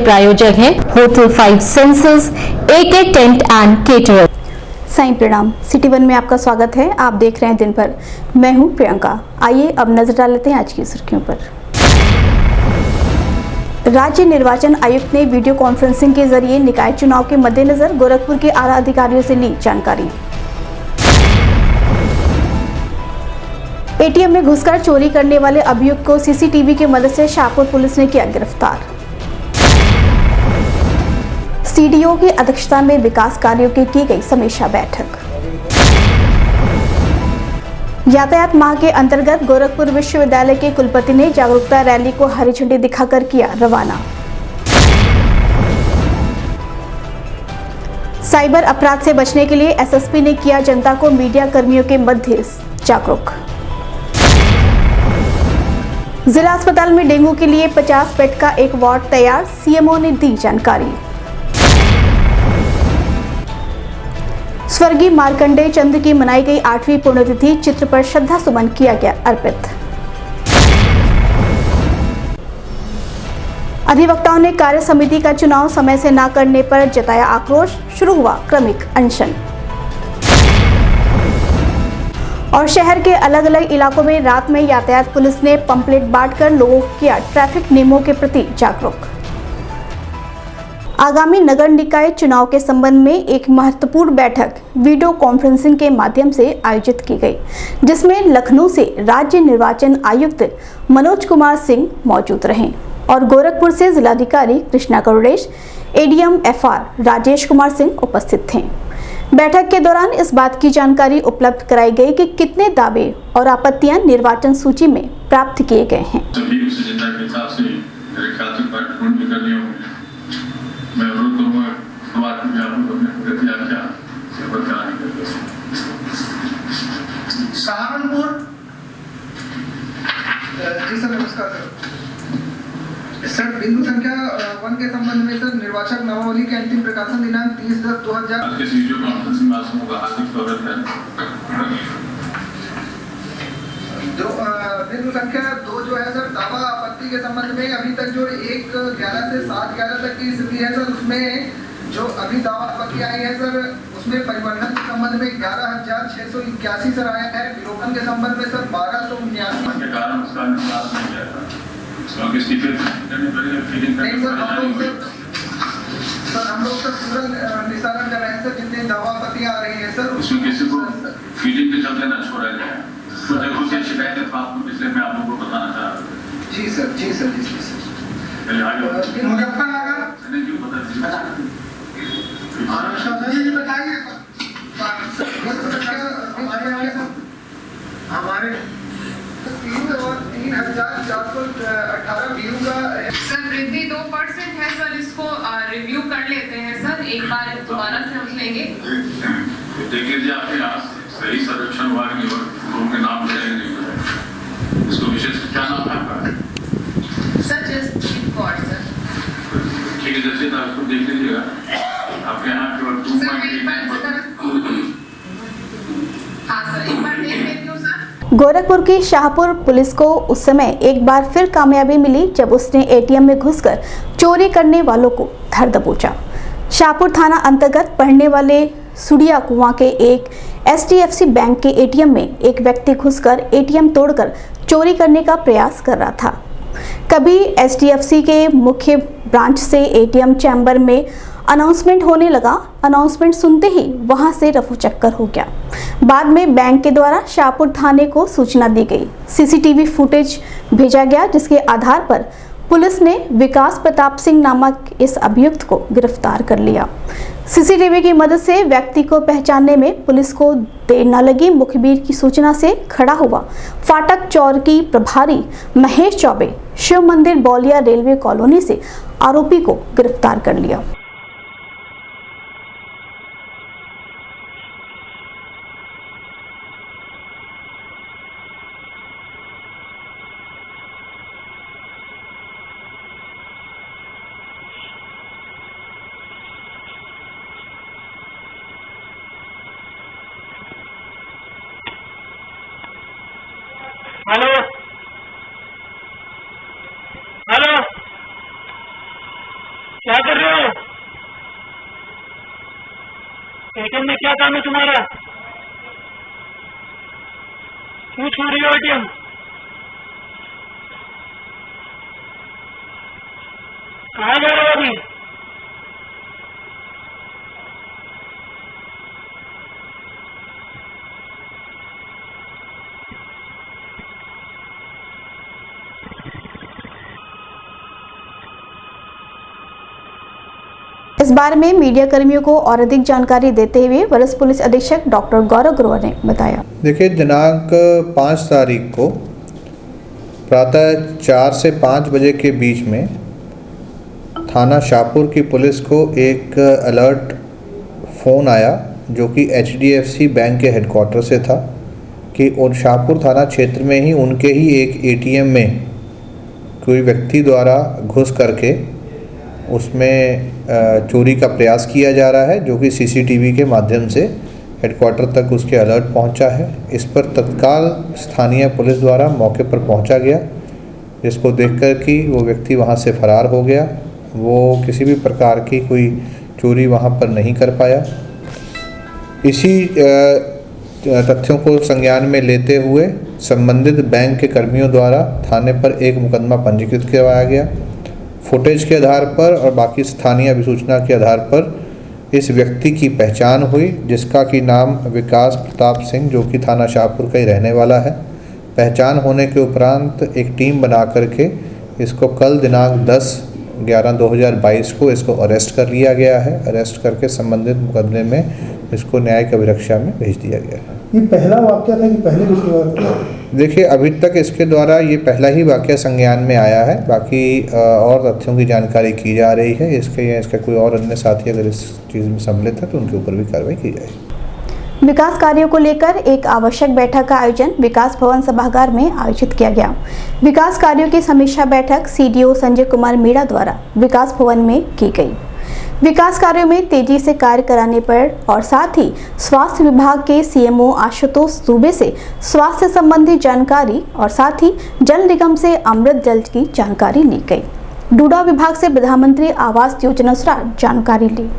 प्रायोजक हैं hotel 5 senses, AK tent and caterer. Sai प्रणाम। सिटी वन में आपका स्वागत है। आप देख रहे हैं दिन भर। मैं हूं प्रियंका। आइए अब नजर डाल लेते हैं आज की सुर्खियों पर। राज्य निर्वाचन आयुक्त ने वीडियो कॉन्फ्रेंसिंग के जरिए निकाय चुनाव के मद्देनजर गोरखपुर के आला अधिकारियों से ली जानकारी। एटीएम में घुसकर चोरी करने वाले अभियुक्त को सीसीटीवी की मदद से शाहपुर पुलिस ने किया गिरफ्तार। सीडीओ की अध्यक्षता में विकास कार्यों की गई समीक्षा बैठक। यातायात माह के अंतर्गत गोरखपुर विश्वविद्यालय के कुलपति ने जागरूकता रैली को हरी झंडी दिखाकर किया रवाना। साइबर अपराध से बचने के लिए एसएसपी ने किया जनता को मीडिया कर्मियों के मध्य जागरूक। जिला अस्पताल में डेंगू के लिए 50 बेड का एक वार्ड तैयार, सीएमओ ने दी जानकारी। स्वर्गीय मार्कंडेय चंद्र की मनाई गई 8वीं पुण्यतिथि, चित्र पर श्रद्धा सुमन किया गया अर्पित। अधिवक्ताओं ने कार्य समिति का चुनाव समय से न करने पर जताया आक्रोश, शुरू हुआ क्रमिक अनशन। और शहर के अलग अलग इलाकों में रात में यातायात पुलिस ने पंपलेट बांटकर लोगों को किया ट्रैफिक नियमों के प्रति जागरूक। आगामी नगर निकाय चुनाव के संबंध में एक महत्वपूर्ण बैठक वीडियो कॉन्फ्रेंसिंग के माध्यम से आयोजित की गई, जिसमें लखनऊ से राज्य निर्वाचन आयुक्त मनोज कुमार सिंह मौजूद रहे और गोरखपुर से जिलाधिकारी कृष्णा करुणेश, एडीएम एफआर राजेश कुमार सिंह उपस्थित थे। बैठक के दौरान इस बात की जानकारी उपलब्ध कराई गई कि कितने दावे और आपत्तियां निर्वाचन सूची में प्राप्त किए गए हैं। मैं अनुरोध करूँगा समाज में आप लोग अपने प्रतिक्रिया क्या सहारनपुर। जी सर नमस्कार सर। बिंदु संख्या 1 के संबंध में सर निर्वाचक नामावली के अंतिम प्रकाशन दिनांक 30/10/2000 के वीडियो कॉन्फ्रेंसिंग में आप सबों का हार्दिक स्वागत है। जो बिंदु संख्या 2 जो है सर दावा आपत्ति के संबंध में अभी तक जो 1/11 से 7/11 तक की स्थिति है सर, उसमें जो अभी दावा आपत्ति आई है सर उसमें परिवर्तन के संबंध में 11,681 सर आया है। विलोपन के संबंध में सर 1279 के कारण उसका निकास नहीं किया था क्योंकि स्टीफन फीलिंग सर हम लोग सर पूरा निस्तारण कर रहे हैं सर, जितने दावा आपत्तियां आ रही है सर उसमें किसी को फीलिंग के चलते न छोड़ा जाए। तो जरूर से शिकायत है तो आपको पिछले मैं आप लोगों को बताना चाह रहा हूँ। जी सर जी सर जी सर। पहले आगे मुजफ्फरनगर नहीं क्यों बता दीजिए बताइए हमारे 3,418 व्यू का सर वृद्धि 2% है सर, इसको रिव्यू कर लेते हैं सर, एक बार दोबारा से हम लेंगे। देखिए जी आपके यहाँ सही सर्वेक्षण हुआ कि लोगों के नाम नहीं, इसको विशेष क्या नाम है आपका? Sir just God sir. ठीक है जैसे आप इसको देख लीजिएगा आपके यहाँ केवल 2.89। हाँ सर एक बार देख लेती हूँ सर। गोरखपुर की शाहपुर पुलिस को उस समय एक बार फिर कामयाबी मिली जब उसने एटीएम में घुसकर चोरी करने वालों को धर दबोचा। शाहपुर थाना अंतर्गत पड़ने वाले सुड़िया कुआं के एक एचडीएफसी बैंक के एटीएम में एक व्यक्ति घुसकर एटीएम तोड़कर चोरी करने का प्रयास कर रहा था। कभी एचडीएफसी के मुख्य ब्रांच से एटीएम चैम्बर में अनाउंसमेंट होने लगा। अनाउंसमेंट सुनते ही वहां से रफू चक्कर हो गया। बाद में बैंक के द्वारा शाहपुर थाने को सूचना दी गई। सीसीटीवी फुटेज भेजा गया, जिसके आधार पर पुलिस ने विकास प्रताप सिंह नामक इस अभियुक्त को गिरफ्तार कर लिया। सीसीटीवी की मदद से व्यक्ति को पहचानने में पुलिस को देर न लगी। मुखबिर की सूचना से खड़ा हुआ फाटक चौकी प्रभारी महेश चौबे शिव मंदिर बौलिया रेलवे कॉलोनी से आरोपी को गिरफ्तार कर लिया। हेलो हेलो एटीएम में क्या काम है तुम्हारा? क्यों छू रही हो एटीएम? कहाँ जा रहे हो अभी? इस बारे में मीडिया कर्मियों को और अधिक जानकारी देते हुए वरिष्ठ पुलिस अधीक्षक डॉक्टर गौरव ग्रोवर ने बताया। देखिए, दिनांक 5 तारीख को प्रातः 4 से 5 बजे के बीच में थाना शाहपुर की पुलिस को एक अलर्ट फ़ोन आया जो कि HDFC बैंक के हेडक्वार्टर से था कि उन शाहपुर थाना क्षेत्र में ही उनके ही एक ATM में कोई व्यक्ति द्वारा घुस करके उसमें चोरी का प्रयास किया जा रहा है, जो कि CCTV के माध्यम से हेडक्वार्टर तक उसके अलर्ट पहुंचा है। इस पर तत्काल स्थानीय पुलिस द्वारा मौके पर पहुंचा गया, जिसको देखकर कि वो व्यक्ति वहां से फरार हो गया। वो किसी भी प्रकार की कोई चोरी वहां पर नहीं कर पाया। इसी तथ्यों को संज्ञान में लेते हुए संबंधित बैंक के कर्मियों द्वारा थाने पर एक मुकदमा पंजीकृत करवाया गया। फुटेज के आधार पर और बाकी स्थानीय अभिसूचना के आधार पर इस व्यक्ति की पहचान हुई, जिसका कि नाम विकास प्रताप सिंह, जो कि थाना शाहपुर का ही रहने वाला है। पहचान होने के उपरांत एक टीम बना करके इसको कल दिनांक 10/11/2022 को इसको अरेस्ट कर लिया गया है। अरेस्ट करके संबंधित मुकदमे में इसको न्यायिक अभिरक्षा में भेज दिया गया है। ये पहला वाकया था कि पहले दूसरी वाकया? देखिए, अभी तक इसके द्वारा ये पहला ही वाकया संज्ञान में आया है। बाकी और तथ्यों की जानकारी की जा रही है। इसका कोई और अन्य साथी अगर इस चीज़ में सम्मिलित है तो उनके ऊपर भी कार्रवाई की जाएगी। विकास कार्यों को लेकर एक आवश्यक बैठक का आयोजन विकास भवन सभागार में आयोजित किया गया। विकास कार्यों की समीक्षा बैठक CDO संजय कुमार मीणा द्वारा विकास भवन में की गई। विकास कार्यों में तेजी से कार्य कराने पर और साथ ही स्वास्थ्य विभाग के CMO आशुतोष दुबे से स्वास्थ्य संबंधी जानकारी और साथ ही जल निगम से अमृत जल की जानकारी ली गई। डूडा विभाग से प्रधानमंत्री आवास योजना अनुसार जानकारी ली।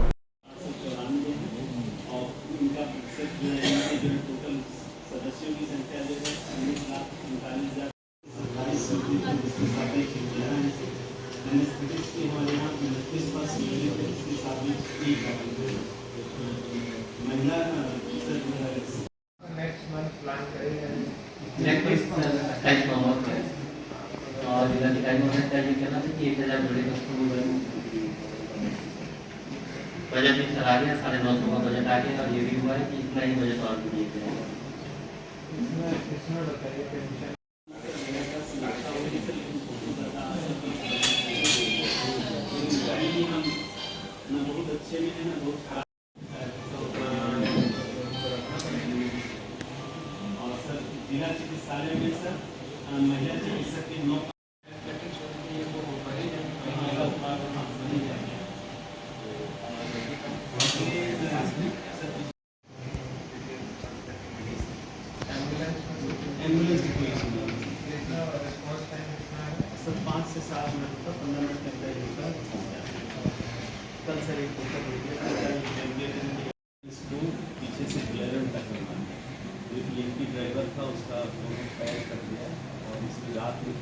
और जिलाधिकारी होना चाहिए कहना कि 1000 जोड़े बजट में चला गया, 950 का बजट आ गया और ये भी हुआ है कि इतना ही बजट और दिए गए। जिला चिकित्सालय में सर महिला चिकित्सक के 9 एम्बुलेंस की सर 5 से 7 मिनट का 15 मिनट के अंदर कल सर एक पीछे से क्लियरेंस तक ड्राइवर था, उसका पैर कर दिया और इसकी रात में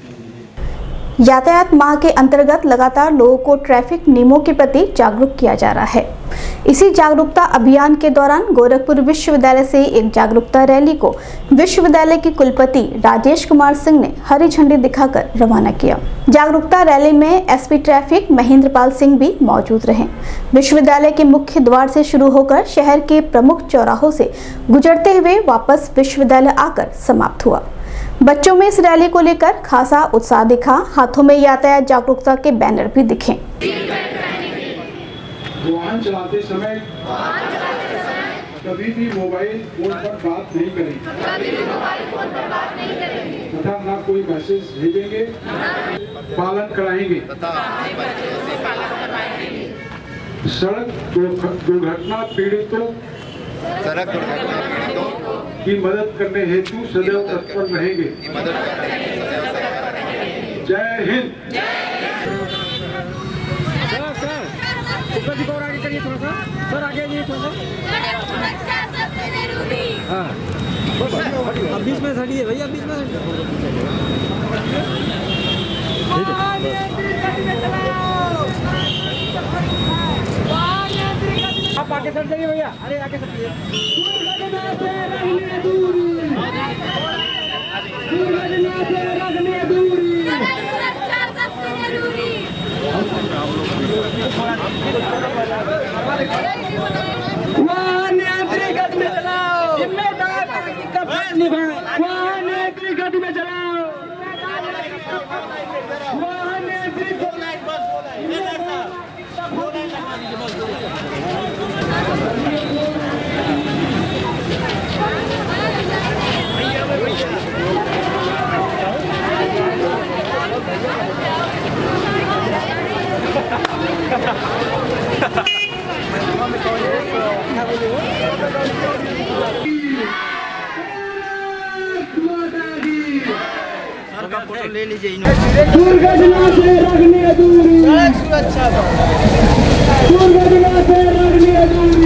यातायात माह के अंतर्गत लगातार लोगों को ट्रैफिक नियमों के प्रति जागरूक किया जा रहा है। इसी जागरूकता अभियान के दौरान गोरखपुर विश्वविद्यालय से एक जागरूकता रैली को विश्वविद्यालय के कुलपति राजेश कुमार सिंह ने हरी झंडी दिखाकर रवाना किया। जागरूकता रैली में SP ट्रैफिक महेंद्रपाल सिंह भी मौजूद रहे। विश्वविद्यालय के मुख्य द्वार से शुरू होकर शहर के प्रमुख चौराहों से गुजरते हुए वापस विश्वविद्यालय आकर समाप्त हुआ। बच्चों में इस रैली को लेकर खासा उत्साह दिखा। हाथों में यातायात जागरूकता के बैनर भी दिखे। वाहन चलाते समय कभी भी मोबाइल फोन पर बात नहीं करें तथा ना कोई मैसेज भेजेंगे, पालन कराएंगे। सड़क दुर्घटना पीड़ितों की मदद करने हेतु सदैव तत्पर रहेंगे। जय हिंद। सर आगे जी थोड़ा हाँ अब बीच में खड़ी है भैया बीच में आप आगे सट जाइए भैया अरे आगे सट गति में चलाओ फोटो ले लीजिए दुर्घटना से रखने दूरी सड़क सुरक्षा दुर्घटना से रखने दूरी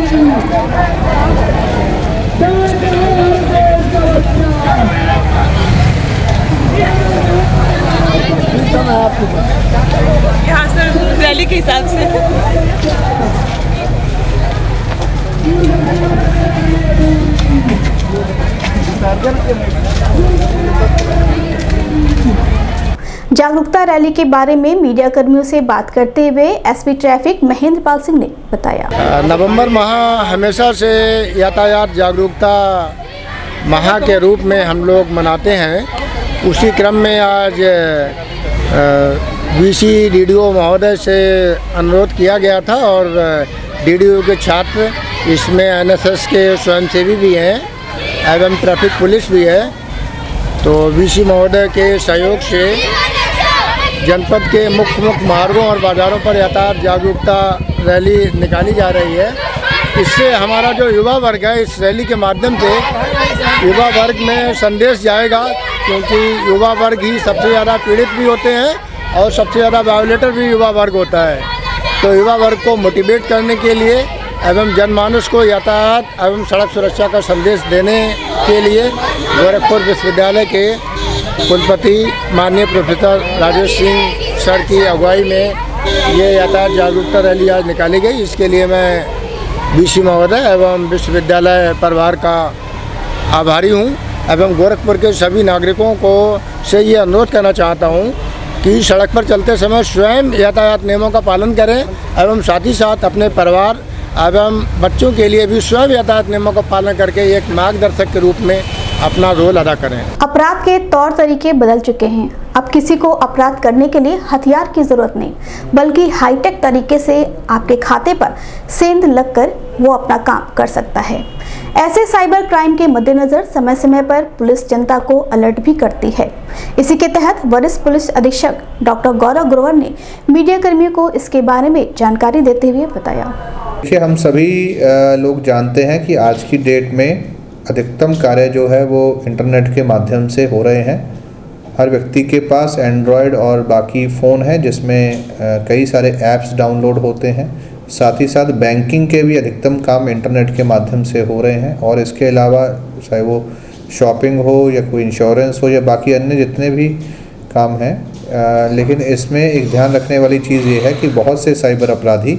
यहाँ सर रैली के हिसाब से जागरूकता रैली के बारे में मीडिया कर्मियों से बात करते हुए एसपी ट्रैफिक महेंद्र पाल सिंह ने बताया। नवंबर माह हमेशा से यातायात जागरूकता माह के रूप में हम लोग मनाते हैं। उसी क्रम में आज वीसी डीडीओ महोदय से अनुरोध किया गया था और डीडीओ के छात्र इसमें एनएसएस के स्वयंसेवी भी हैं एवं ट्रैफिक पुलिस भी है। तो वीसी महोदय के सहयोग से जनपद के मुख्य मार्गों और बाज़ारों पर यातायात जागरूकता रैली निकाली जा रही है। इससे हमारा जो युवा वर्ग है इस रैली के माध्यम से युवा वर्ग में संदेश जाएगा, क्योंकि युवा वर्ग ही सबसे ज़्यादा पीड़ित भी होते हैं और सबसे ज़्यादा वायोलेटर भी युवा वर्ग होता है। तो युवा वर्ग को मोटिवेट करने के लिए एवं जनमानस को यातायात एवं सड़क सुरक्षा का संदेश देने के लिए गोरखपुर विश्वविद्यालय के कुलपति माननीय प्रोफेसर राजेश सिंह सर की अगुवाई में ये यातायात जागरूकता रैली आज निकाली गई। इसके लिए मैं वीसी महोदय एवं विश्वविद्यालय परिवार का आभारी हूँ एवं गोरखपुर के सभी नागरिकों को से ये अनुरोध करना चाहता हूँ कि सड़क पर चलते समय स्वयं यातायात नियमों का पालन करें एवं साथ ही साथ अपने परिवार एवं बच्चों के लिए भी स्वयं यातायात नियमों का पालन करके एक मार्गदर्शक के रूप में अपना रोल अदा करें। अपराध के तौर तरीके बदल चुके हैं। अब किसी को अपराध करने के लिए हथियार की जरूरत नहीं, बल्कि हाईटेक तरीके से आपके खाते पर सेंध लगकर वो अपना काम कर सकता है। ऐसे साइबर क्राइम के मद्देनजर समय समय पर पुलिस जनता को अलर्ट भी करती है। इसी के तहत वरिष्ठ पुलिस अधीक्षक डॉक्टर गौरव ग्रोवर ने मीडिया कर्मियों को इसके बारे में जानकारी देते हुए बताया। देखिए, हम सभी लोग जानते हैं कि आज की डेट में अधिकतम कार्य जो है वो इंटरनेट के माध्यम से हो रहे हैं। हर व्यक्ति के पास एंड्रॉयड और बाकी फ़ोन है जिसमें कई सारे ऐप्स डाउनलोड होते हैं। साथ ही साथ बैंकिंग के भी अधिकतम काम इंटरनेट के माध्यम से हो रहे हैं। और इसके अलावा चाहे वो शॉपिंग हो या कोई इंश्योरेंस हो या बाकी अन्य जितने भी काम हैं, लेकिन इसमें एक ध्यान रखने वाली चीज़ ये है कि बहुत से साइबर अपराधी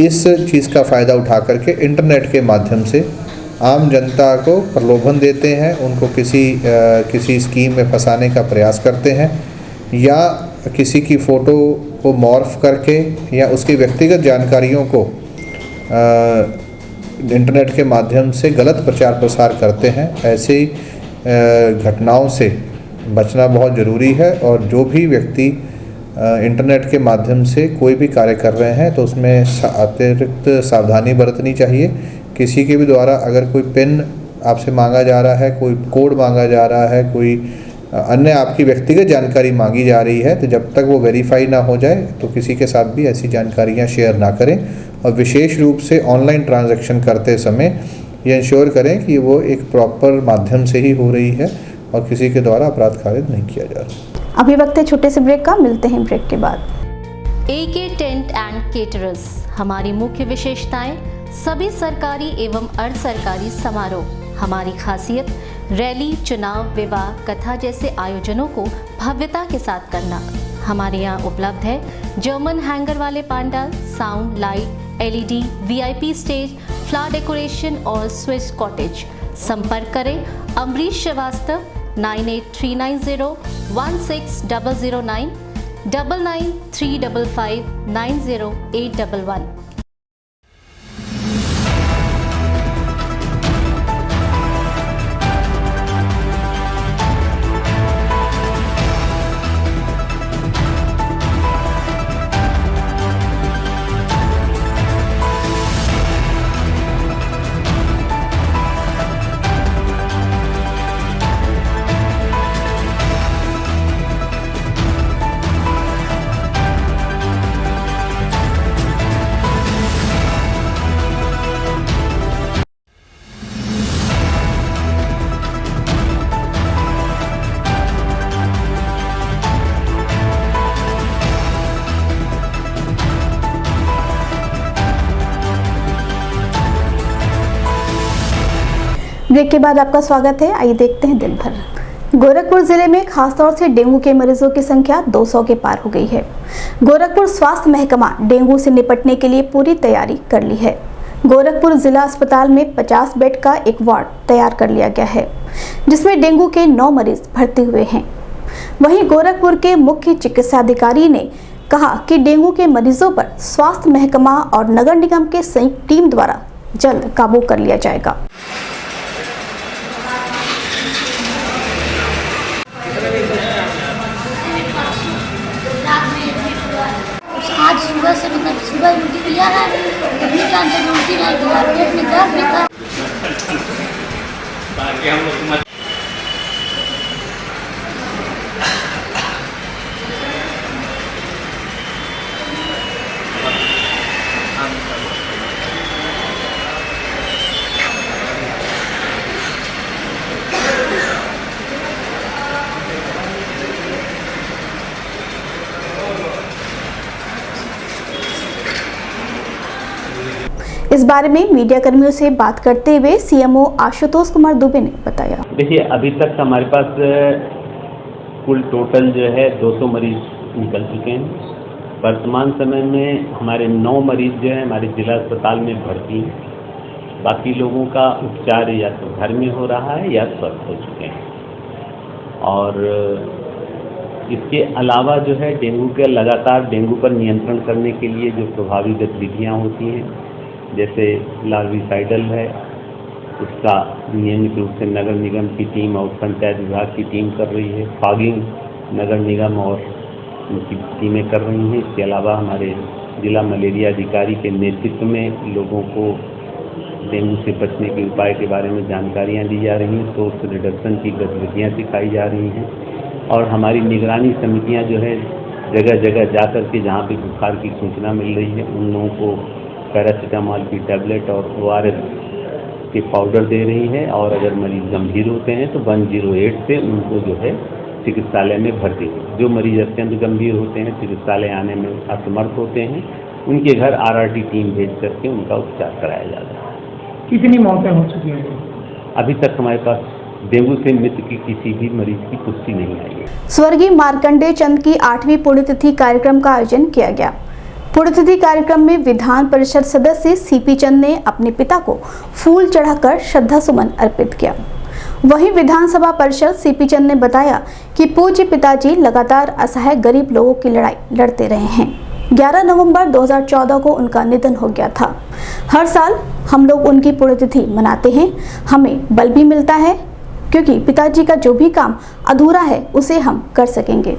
इस चीज़ का फ़ायदा उठा करके इंटरनेट के माध्यम से आम जनता को प्रलोभन देते हैं, उनको किसी स्कीम में फंसाने का प्रयास करते हैं या किसी की फ़ोटो को मॉर्फ करके या उसकी व्यक्तिगत जानकारियों को इंटरनेट के माध्यम से गलत प्रचार प्रसार करते हैं। ऐसी घटनाओं से बचना बहुत ज़रूरी है और जो भी व्यक्ति इंटरनेट के माध्यम से कोई भी कार्य कर रहे हैं तो उसमें अतिरिक्त सावधानी बरतनी चाहिए। किसी के भी द्वारा अगर कोई पिन आपसे मांगा जा रहा है, कोई कोड मांगा जा रहा है, कोई अन्य आपकी व्यक्तिगत जानकारी मांगी जा रही है, तो जब तक वो वेरीफाई ना हो जाए तो किसी के साथ भी ऐसी जानकारियां शेयर ना करें। और विशेष रूप से ऑनलाइन ट्रांजैक्शन करते समय ये इंश्योर करें कि वो एक प्रॉपर माध्यम से ही हो रही है और किसी के द्वारा अपराध कारित नहीं किया जा रहा। अभी वक्त है छोटे से ब्रेक का, मिलते हैं ब्रेक के बाद। AK Tent and Caterers हमारी मुख्य विशेषताएं: सभी सरकारी एवं अर्ध सरकारी समारोह। हमारी खासियत: रैली, चुनाव, विवाह, कथा जैसे आयोजनों को भव्यता के साथ करना। हमारे यहाँ उपलब्ध है जर्मन हैंगर वाले pandal, sound, light, LED, VIP stage, flower decoration और स्विस कॉटेज। संपर्क करें अमरीश श्रीवास्तव 9839016009 9935590811। ब्रेक के बाद आपका स्वागत है। आइए देखते हैं दिन भर। गोरखपुर जिले में खासतौर से डेंगू के मरीजों की संख्या 200 के पार हो गई है। गोरखपुर स्वास्थ्य महकमा डेंगू से निपटने के लिए पूरी तैयारी कर ली है। गोरखपुर जिला अस्पताल में 50 बेड का एक वार्ड तैयार कर लिया गया है, जिसमें डेंगू के 9 मरीज भर्ती हुए हैं। वहीं गोरखपुर के मुख्य चिकित्साधिकारी ने कहा कि डेंगू के मरीजों पर स्वास्थ्य महकमा और नगर निगम के संयुक्त टीम द्वारा जल्द काबू कर लिया जाएगा। आज सुबह से मतलब सुबह उल्टी किया है, अभी टाइम से उल्टी नहीं किया, पेट में दर्द भी था। इस बारे में मीडिया कर्मियों से बात करते हुए सीएमओ आशुतोष कुमार दुबे ने बताया। देखिए, अभी तक हमारे पास कुल टोटल जो है 200 मरीज निकल चुके हैं। वर्तमान समय में हमारे 9 मरीज जो है हमारे जिला अस्पताल में भर्ती हैं। बाकी लोगों का उपचार या तो घर में हो रहा है या स्वस्थ हो चुके हैं। और इसके अलावा जो है डेंगू के लगातार डेंगू पर नियंत्रण करने के लिए जो प्रभावी गतिविधियाँ होती हैं, जैसे लार्विसाइडल है, उसका नियमित रूप से नगर निगम की टीम और पंचायत विभाग की टीम कर रही है। फॉगिंग नगर निगम और उनकी टीमें कर रही हैं। इसके अलावा हमारे जिला मलेरिया अधिकारी के नेतृत्व में लोगों को डेंगू से बचने के उपाय के बारे में जानकारियाँ दी जा रही हैं। सोर्स रिडक्शन की गतिविधियाँ सिखाई जा रही हैं। और हमारी निगरानी समितियाँ जो है जगह जगह जा कर के जहाँ भी बुखार की सूचना मिल रही है उन लोगों को पैरासीटामोल की टैबलेट और ORS के पाउडर दे रही है। और अगर मरीज गंभीर होते हैं तो 108 से उनको जो है चिकित्सालय में भर्ती हो। जो मरीज अत्यंत गंभीर होते हैं, चिकित्सालय आने में असमर्थ होते हैं, उनके घर RRT टीम भेज करके उनका उपचार कराया जाता है। कितनी मौतें हो चुकी हैं? अभी तक हमारे पास डेंगू से मृत्यु की किसी भी मरीज की पुष्टि नहीं आई है। स्वर्गीय मार्कंडेय चंद की 8वीं पुण्यतिथि कार्यक्रम का आयोजन किया गया। पुण्यतिथि कार्यक्रम में विधान परिषद सदस्य सीपी चंद ने अपने पिता को फूल चढ़ाकर श्रद्धा सुमन अर्पित किया। वहीं विधानसभा पार्षद सीपी चंद ने बताया कि पूज्य पिताजी लगातार असहाय गरीब लोगों की लड़ाई लड़ते रहे हैं। 11 नवंबर 2014 को उनका निधन हो गया था। हर साल हम लोग उनकी पुण्यतिथि मनाते हैं। हमें बल भी मिलता है क्योंकि पिताजी का जो भी काम अधूरा है उसे हम कर सकेंगे।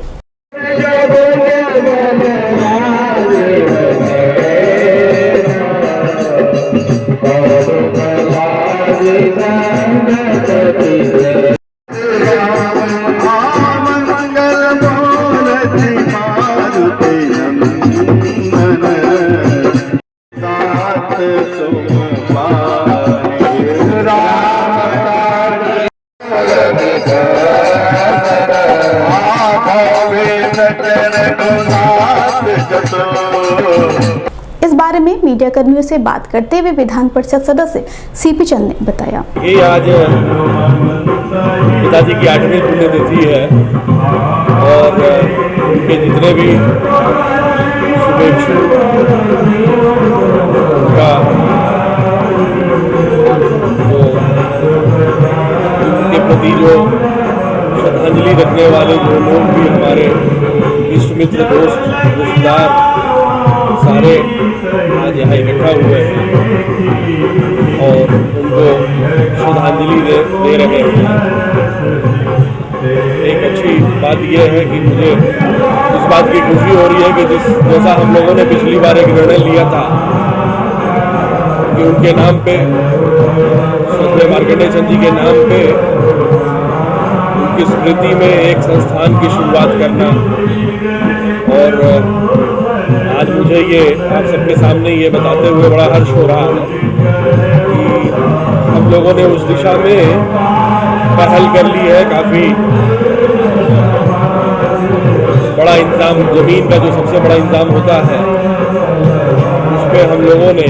इस बारे में मीडिया कर्मियों से बात करते हुए विधान परिषद सदस्य सीपी चंद ने बताया। ये आज पिताजी की 8वीं पुण्यतिथि है और उनके जितने भी शुभेच्छु का उनके प्रति जो श्रद्धांजलि रखने वाले जो लोग भी हमारे इष्ट मित्र दोस्त रिश्तेदार सारे आज यहाँ इकट्ठा हुए हैं और उनको श्रद्धांजलि दे रहे हैं। एक अच्छी बात यह है कि मुझे इस बात की खुशी हो रही है कि जैसा हम लोगों ने पिछली बार एक निर्णय लिया था कि उनके नाम पे स्वर्गीय मार्कंडेय चंद जी के नाम पे उनकी स्मृति में एक संस्थान की शुरुआत करना, और आज मुझे ये आप सबके सामने ये बताते हुए बड़ा हर्ष हो रहा है कि हम लोगों ने उस दिशा में पहल कर ली है। काफ़ी बड़ा इंतजाम, जमीन का जो सबसे बड़ा इंतजाम होता है उस पर हम लोगों ने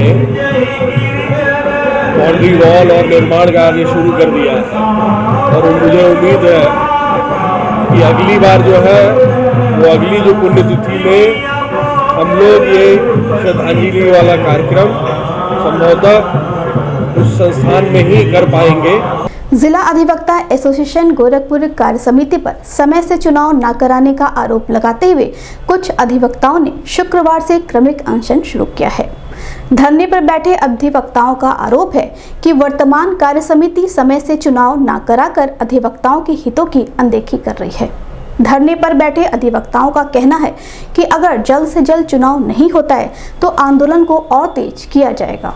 बाउंड्री वॉल और निर्माण कार्य शुरू कर दिया है और मुझे उम्मीद है कि अगली बार जो है वो अगली जो पुण्यतिथि में हम लोग ये श्रद्धांजलि वाला कार्यक्रम संभवतः उस संस्थान में ही कर पाएंगे। जिला अधिवक्ता एसोसिएशन गोरखपुर कार्य समिति पर समय से चुनाव न कराने का आरोप लगाते हुए कुछ अधिवक्ताओं ने शुक्रवार से क्रमिक अनशन शुरू किया है। धरने पर बैठे अधिवक्ताओं का आरोप है कि वर्तमान कार्य समिति समय से चुनाव न कराकर अधिवक्ताओं के हितों की अनदेखी कर रही है। धरने पर बैठे अधिवक्ताओं का कहना है कि अगर जल्द से जल्द चुनाव नहीं होता है तो आंदोलन को और तेज किया जाएगा।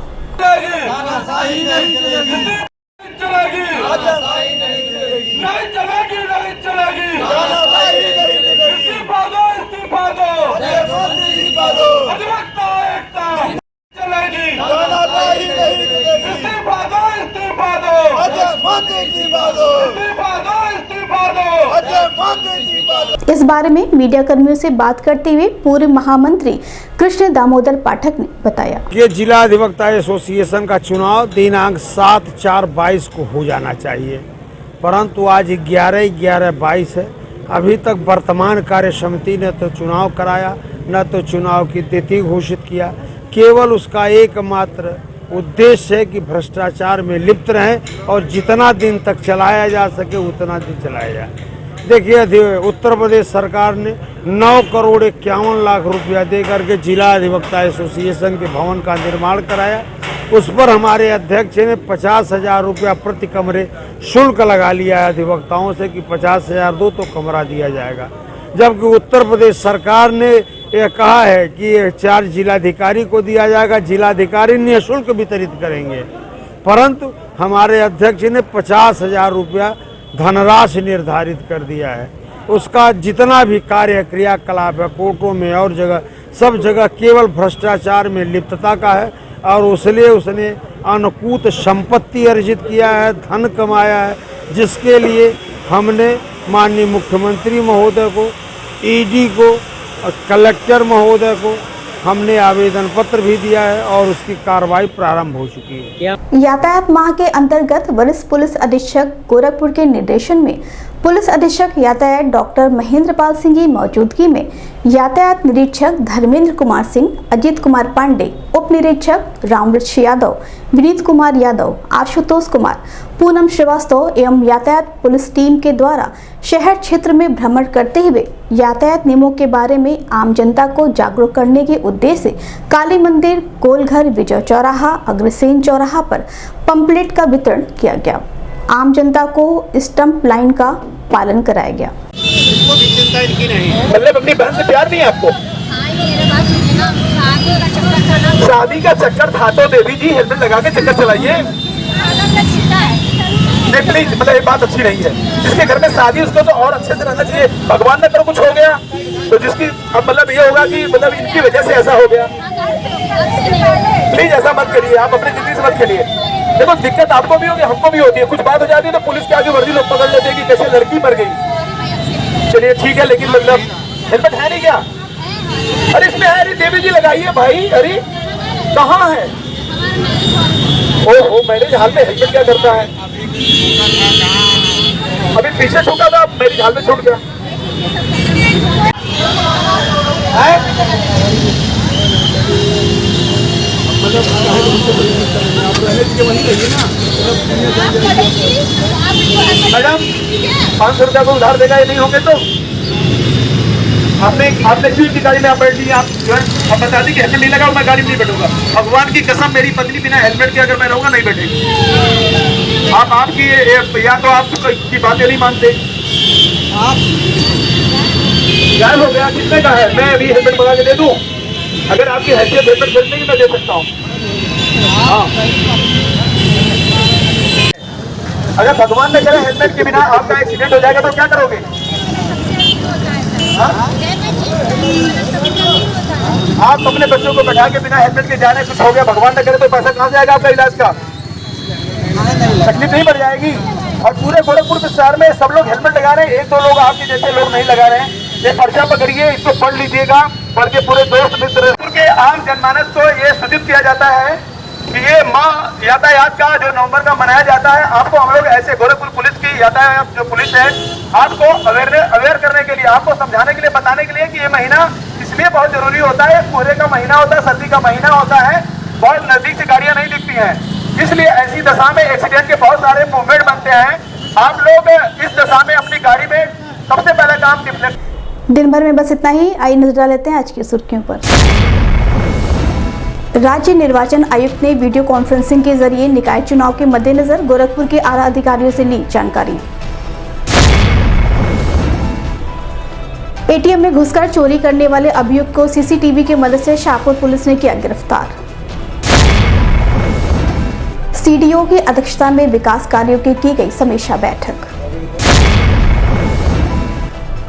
इस बारे में मीडिया कर्मियों से बात करते हुए पूर्व महामंत्री कृष्ण दामोदर पाठक ने बताया कि जिला अधिवक्ता एसोसिएशन का चुनाव दिनांक 7/4/22 को हो जाना चाहिए, परंतु आज 11/11/22 है। अभी तक वर्तमान कार्य समिति ने तो चुनाव कराया, न तो चुनाव की तिथि घोषित किया। केवल उसका एकमात्र उद्देश्य है कि भ्रष्टाचार में लिप्त रहें और जितना दिन तक चलाया जा सके उतना दिन चलाया जाए। देखिए, उत्तर प्रदेश सरकार ने 9,51,00,000 रुपया दे करके जिला अधिवक्ता एसोसिएशन के भवन का निर्माण कराया। उस पर हमारे अध्यक्ष ने 50,000 रुपया प्रति कमरे शुल्क लगा लिया है अधिवक्ताओं से कि 50,000 दो तो कमरा दिया जाएगा, जबकि उत्तर प्रदेश सरकार ने यह कहा है कि ये 4 जिलाधिकारी को दिया जाएगा, जिलाधिकारी निःशुल्क वितरित करेंगे। परंतु हमारे अध्यक्ष ने 50,000 रुपया धनराशि निर्धारित कर दिया है। उसका जितना भी कार्य क्रियाकलाप है कोर्टों में और जगह सब जगह केवल भ्रष्टाचार में लिप्तता का है और इसलिए उसने अनुकूत संपत्ति अर्जित किया है, धन कमाया है, जिसके लिए हमने माननीय मुख्यमंत्री महोदय को, ईडी को और कलेक्टर महोदय को हमने आवेदन पत्र भी दिया है और उसकी कार्रवाई प्रारंभ हो चुकी है। यातायात माह के अंतर्गत वरिष्ठ पुलिस अधीक्षक गोरखपुर के निर्देशन में पुलिस अधीक्षक यातायात डॉक्टर महेंद्र पाल सिंह की मौजूदगी में यातायात निरीक्षक धर्मेंद्र कुमार सिंह, अजीत कुमार पांडे, उप निरीक्षक रामवृक्ष यादव, विनीत कुमार यादव, आशुतोष कुमार, पूनम श्रीवास्तव एवं यातायात पुलिस टीम के द्वारा शहर क्षेत्र में भ्रमण करते हुए यातायात नियमों के बारे में आम जनता को जागरूक करने के उद्देश्य से काली मंदिर, गोलघर, विजय चौराहा, अग्रसेन चौराहा पर पंपलेट का वितरण किया गया। आम जनता को स्टंप लाइन का पालन कराया गया। मतलब अपनी बहन से प्यार नहीं है आपको? शादी का चक्कर था तो देवी जी हेलमेट लगा के चक्कर चलाइए। प्लीज, मतलब ये बात अच्छी नहीं है। जिसके घर में शादी उसको तो और अच्छे से रहना चाहिए। भगवान ने करो कुछ हो गया तो जिसकी अब मतलब ये होगा कि मतलब इनकी वजह से ऐसा हो गया। प्लीज ऐसा मत करिए, आप अपनी जिंदगी से मत खेलिए। देखो दिक्कत आपको भी होगी, हमको भी होती है। कुछ बात हो जाती है तो पुलिस के आगे वर्दी लोग पकड़ लेते हैं कि कैसे लड़की मर गई। चलिए ठीक है, लेकिन मतलब हेलमेट है नहीं क्या? अरे इसमें है, अरे देवी जी लगाइए भाई। अरे कहाँ है? ओहो, मैरिज हॉल में हेलमेट क्या करता है? अभी पीछे छूटा था, मैरिज हॉल में छूट गया है? मैडम 500 रुपया को उधार देगा, ये नहीं होंगे तो आपने क्यों की गाड़ी में आप बैठ ली? आप जो है अब बता दी कि हेलमेट नहीं लगा, मैं गाड़ी में नहीं बैठूंगा। भगवान की कसम, मेरी पत्नी बिना हेलमेट के अगर मैं रहूंगा नहीं बैठेगी। आपकी या तो आप की बातें नहीं मानते। आप क्या हो गया? कितने का है? मैं अभी हेलमेट मंगा के दे दूं? अगर आपकी हैसियत हेलमेट खरीदने की, मैं दे सकता हूँ। हाँ, अगर भगवान ने करे हेलमेट के बिना आपका एक्सीडेंट हो जाएगा तो क्या करोगे? आप अपने बच्चों को बैठा के बिना हेलमेट के जाने, कुछ हो गया, भगवान न करे तो पैसा कहाँ से आएगा आपका इलाज का? तकलीफ नहीं बढ़ जाएगी? और पूरे गोरखपुर शहर में सब लोग हेलमेट लगा रहे हैं, एक दो लोग आपके जैसे लोग नहीं लगा रहे हैं। ये पर्चा पकड़िए, इसको पढ़ लीजिएगा, पढ़ के पूरे दोस्त मित्र के आम जनमानस को ये सूचित किया जाता है कि ये माह यातायात का जो नवंबर का मनाया जाता है, आपको हम लोग ऐसे गोरखपुर पुलिस की यातायात जो पुलिस है, आपको अवेयर करने के लिए, आपको समझाने के लिए, बताने के लिए कि ये महीना इसलिए बहुत जरूरी होता है। कोहरे का महीना होता है, सर्दी का महीना होता है, बहुत नजदीक से गाड़ियां नहीं दिखती हैं, इसलिए ऐसी दशा में एक्सीडेंट के बहुत सारे मूवमेंट बनते हैं। आप लोग इस दशा में अपनी गाड़ी में सबसे पहला काम डिफ्लेक्ट। दिन भर में बस इतना ही। आइए नजर डाल लेते हैं आज की सुर्खियों पर। राज्य निर्वाचन आयुक्त ने वीडियो कॉन्फ्रेंसिंग के जरिए निकाय चुनाव के मद्देनजर गोरखपुर के आला अधिकारियों से ली जानकारी। एटीएम में घुसकर चोरी करने वाले अभियुक्त को सीसीटीवी की मदद से शाहपुर पुलिस ने किया गिरफ्तार। सीडीओ की अध्यक्षता में विकास कार्यों की गई समीक्षा बैठक।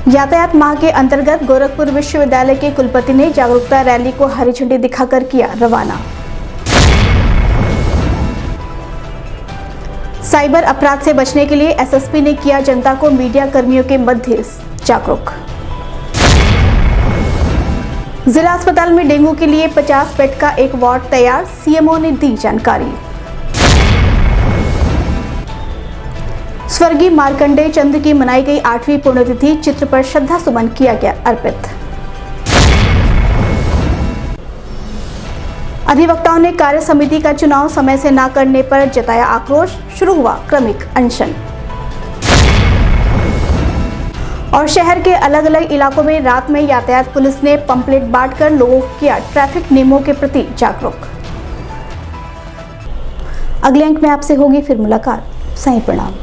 यातायात माह के अंतर्गत गोरखपुर विश्वविद्यालय के कुलपति ने जागरूकता रैली को हरी झंडी दिखाकर किया रवाना। साइबर अपराध से बचने के लिए एसएसपी ने किया जनता को मीडिया कर्मियों के मध्य जागरूक। जिला अस्पताल में डेंगू के लिए 50 बेड का एक वार्ड तैयार, सीएमओ ने दी जानकारी। स्वर्गीय मार्कंडेय चंद्र की मनाई गई 8वीं पुण्यतिथि, चित्र पर श्रद्धा सुमन किया गया अर्पित। अधिवक्ताओं ने कार्य समिति का चुनाव समय से न करने पर जताया आक्रोश, शुरू हुआ क्रमिक अनशन। और शहर के अलग अलग इलाकों में रात में यातायात पुलिस ने पंपलेट बांटकर लोगों को किया ट्रैफिक नियमों के प्रति जागरूक। अगले अंक में आपसे होगी फिर मुलाकात। सही प्रणाम।